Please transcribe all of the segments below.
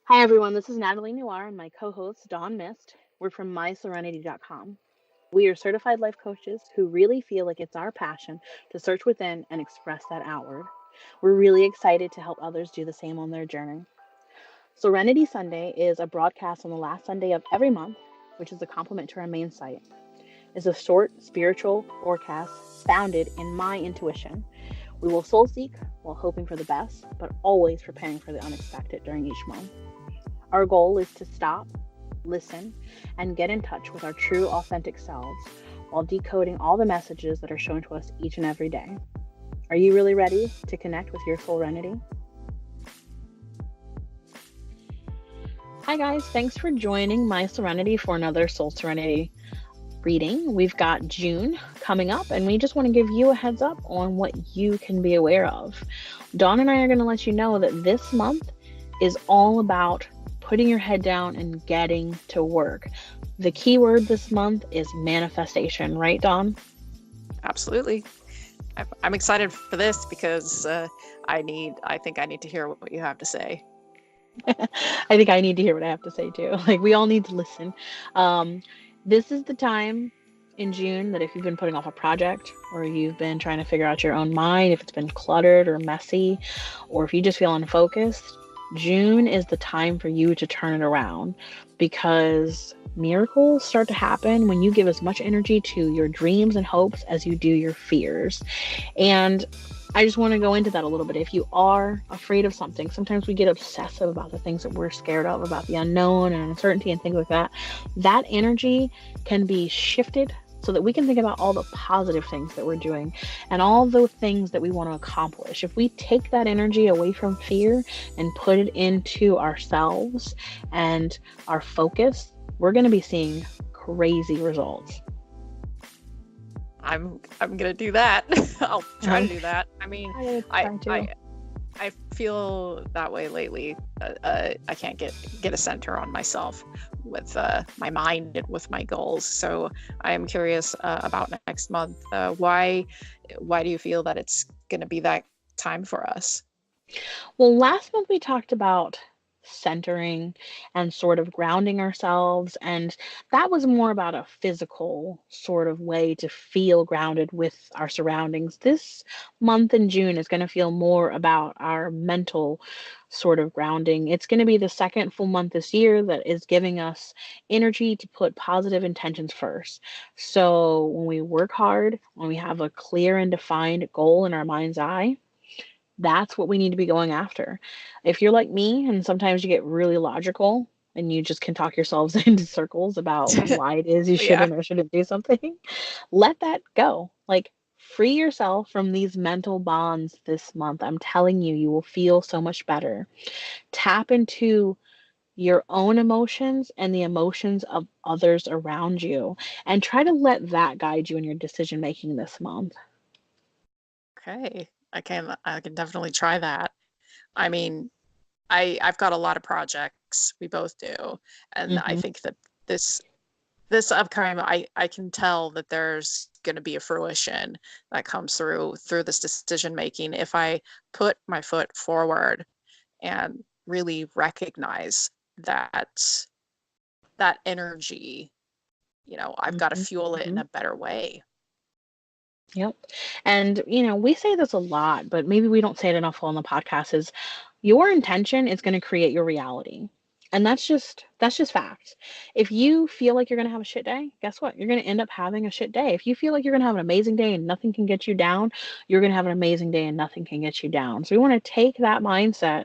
Hi, everyone. This is Natalie Noir and my co host, Dawn Mist. We're from MySoulrenity.com. We are certified life coaches who really feel like it's our passion to search within and express that outward. We're really excited to help others do the same on their journey. Soulrenity Sunday is a broadcast on the last Sunday of every month, which is a complement to our main site. It's a short spiritual forecast founded in my intuition. We will soul seek while hoping for the best, but always preparing for the unexpected during each month. Our goal is to stop, listen, and get in touch with our true, authentic selves while decoding all the messages that are shown to us each and every day. Are you really ready to connect with your Soulrenity? Hi, guys. Thanks for joining MySoulrenity for another Soul Serenity reading. We've got June coming up, and we just want to give you a heads up on what you can be aware of. Dawn and I are going to let you know that this month is all about putting your head down and getting to work. The key word this month is manifestation, right, Dawn? Absolutely. I'm excited for this because I think I need to hear what you have to say. I think I need to hear what I have to say too. Like, we all need to listen. This is the time in June that if you've been putting off a project or you've been trying to figure out your own mind, if it's been cluttered or messy, or if you just feel unfocused, June is the time for you to turn it around, because miracles start to happen when you give as much energy to your dreams and hopes as you do your fears. And I just want to go into that a little bit. If you are afraid of something, sometimes we get obsessive about the things that we're scared of, about the unknown and uncertainty and things like that. That energy can be shifted so that we can think about all the positive things that we're doing and all the things that we want to accomplish. If we take that energy away from fear and put it into ourselves and our focus, we're going to be seeing crazy results. I'm gonna do that. I'll try to do that. I mean, I feel that way lately. I can't get a center on myself with my mind and with my goals. So I am curious about next month. Why do you feel that it's gonna be that time for us? Well, last month we talked about centering and sort of grounding ourselves, and that was more about a physical sort of way to feel grounded with our surroundings. This month in June is going to feel more about our mental sort of grounding. It's going to be the second full month this year that is giving us energy to put positive intentions first. So when we work hard, when we have a clear and defined goal in our mind's eye, that's what we need to be going after. If you're like me and sometimes you get really logical and you just can talk yourselves into circles about why it is you Yeah. shouldn't or shouldn't do something, let that go. Like, free yourself from these mental bonds this month. I'm telling you, you will feel so much better. Tap into your own emotions and the emotions of others around you, and try to let that guide you in your decision making this month. Okay. I can definitely try that. I mean, I've got a lot of projects. We both do, and I Hmm. think that this this upcoming I can tell that there's going to be a fruition that comes through this decision making if I put my foot forward and really recognize that energy. I've got to fuel it in Hmm. a better way. Yep. And, we say this a lot, but maybe we don't say it enough on the podcast, is your intention is going to create your reality. And that's just fact. If you feel like you're going to have a shit day, guess what? You're going to end up having a shit day. If you feel like you're going to have an amazing day and nothing can get you down, you're going to have an amazing day and nothing can get you down. So we want to take that mindset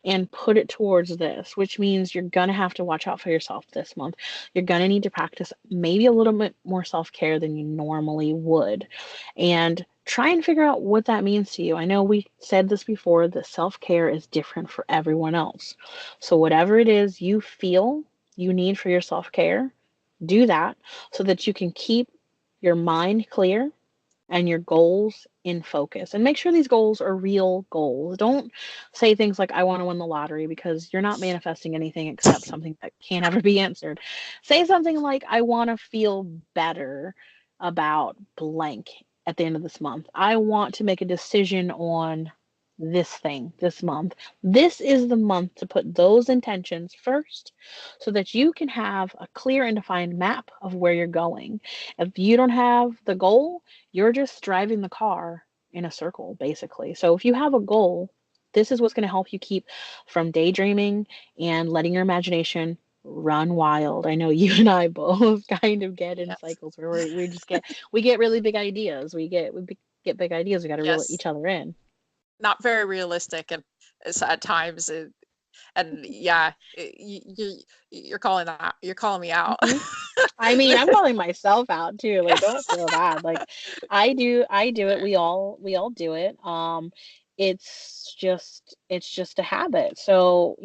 and put it towards this, which means you're going to have to watch out for yourself this month. You're going to need to practice maybe a little bit more self-care than you normally would, and try and figure out what that means to you. I know we said this before, that self care is different for everyone else. So, whatever it is you feel you need for your self care, do that so that you can keep your mind clear and your goals in focus. And make sure these goals are real goals. Don't say things like, I want to win the lottery, because you're not manifesting anything except something that can't ever be answered. Say something like, I want to feel better about blank at the end of this month. I want to make a decision on this thing this month. This is the month to put those intentions first so that you can have a clear and defined map of where you're going. If you don't have the goal, you're just driving the car in a circle, basically. So if you have a goal, this is what's going to help you keep from daydreaming and letting your imagination run wild. I know you and I both kind of get in Yes. cycles where we just get really big ideas. We get big ideas. We got to reel Yes. each other in. Not very realistic, and at times, and yeah, you're calling me out. Hmm. I mean, I'm calling myself out too. Like, don't feel bad. Like, I do it. We all do it. It's just a habit. So,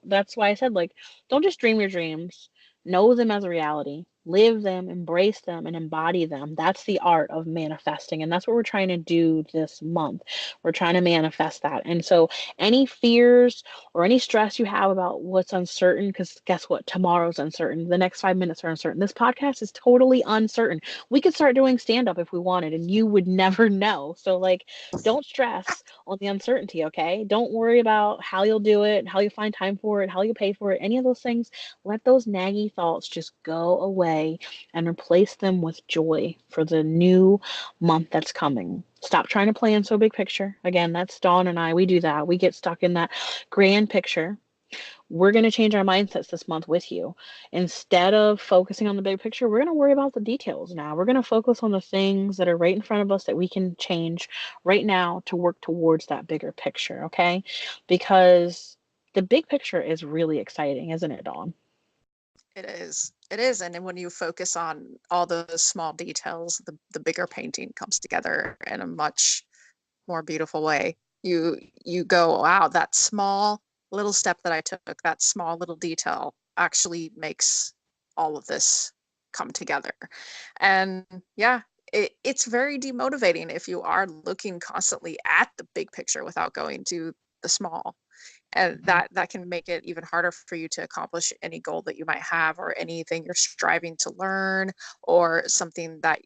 that's why I said, like, don't just dream your dreams. Know them as a reality. Live them, embrace them, and embody them. That's the art of manifesting. And that's what we're trying to do this month. We're trying to manifest that. And so any fears or any stress you have about what's uncertain, because guess what? Tomorrow's uncertain. The next 5 minutes are uncertain. This podcast is totally uncertain. We could start doing stand up if we wanted, and you would never know. So, like, don't stress on the uncertainty, okay? Don't worry about how you'll do it, how you'll find time for it, how you'll pay for it, any of those things. Let those naggy thoughts just go away and replace them with joy for the new month that's coming. Stop trying to plan so big picture. Again, that's Dawn and I. We do that. We get stuck in that grand picture. We're going to change our mindsets this month with you. Instead of focusing on the big picture, we're going to worry about the details now. We're going to focus on the things that are right in front of us that we can change right now to work towards that bigger picture, okay? Because the big picture is really exciting, isn't it, Dawn? It is. It is. And then when you focus on all those small details, the bigger painting comes together in a much more beautiful way. You go, wow, that small little step that I took, that small little detail actually makes all of this come together. And yeah, it's very demotivating if you are looking constantly at the big picture without going to the small, and Mhm. that can make it even harder for you to accomplish any goal that you might have, or anything you're striving to learn, or something that,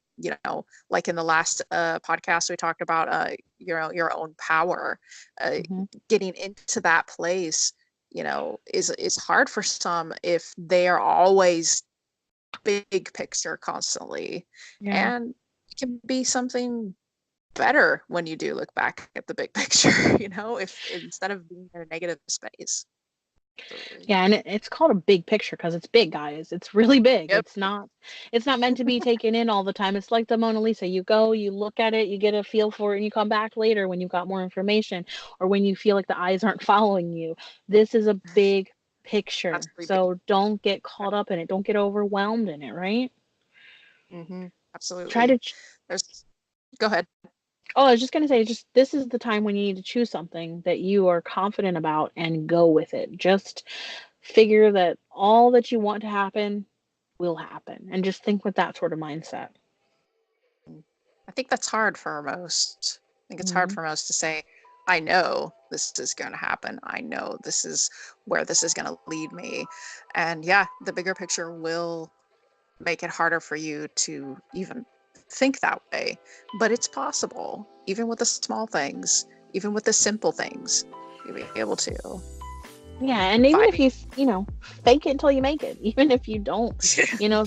like in the last podcast we talked about, your own power, uh, Mhm. getting into that place, is hard for some if they are always big picture constantly. Yeah. And it can be something better when you do look back at the big picture, if instead of being in a negative space. Absolutely. Yeah, and it's called a big picture because it's big, guys. It's really big. Yep. It's not meant to be taken in all the time. It's like the Mona Lisa. You go, you look at it, you get a feel for it, and you come back later when you've got more information or when you feel like the eyes aren't following you. This is a big picture. Absolutely big. So don't get caught up in it. Don't get overwhelmed in it, right? Mm-hmm. Try Absolutely. to There's Go ahead. Oh, I was just going to say, just this is the time when you need to choose something that you are confident about and go with it. Just figure that all that you want to happen will happen and just think with that sort of mindset. I think that's hard for most. I think it's hard Hmm. for most to say, I know this is going to happen. I know this is where this is going to lead me. And yeah, the bigger picture will make it harder for you to even think that way. But it's possible, even with the small things, even with the simple things, you'll be able to. Yeah, and even if Fighting. you fake it until you make it, even if you don't,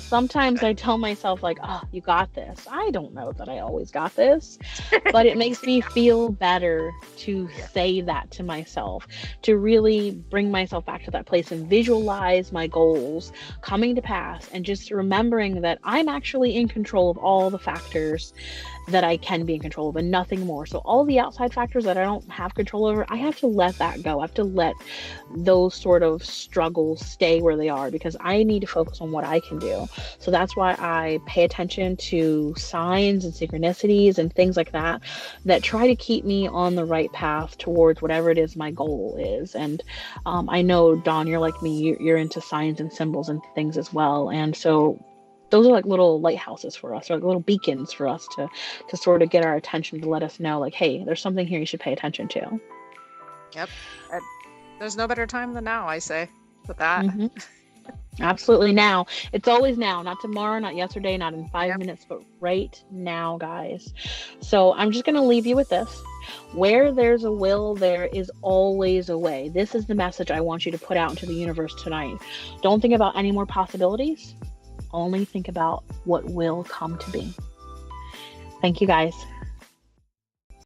sometimes I tell myself, like, oh, you got this. I don't know that I always got this, but it makes me feel better to Yeah. say that to myself, to really bring myself back to that place and visualize my goals coming to pass and just remembering that I'm actually in control of all the factors that I can be in control of and nothing more. So all the outside factors that I don't have control over, I have to let that go. I have to let those sort of struggles stay where they are because I need to focus on what I can do. So that's why I pay attention to signs and synchronicities and things like that try to keep me on the right path towards whatever it is my goal is. And I know, Dawn, you're like me, you're into signs and symbols and things as well. And so those are like little lighthouses for us, or like little beacons for us to sort of get our attention, to let us know, like, hey, there's something here you should pay attention to. Yep. And there's no better time than now, I say, with that. Hmm. Absolutely now. It's always now, not tomorrow, not yesterday, not in 5 minutes, but right now, guys. So I'm just going to leave you with this. Where there's a will, there is always a way. This is the message I want you to put out into the universe tonight. Don't think about any more possibilities. Only think about what will come to be. Thank you, guys.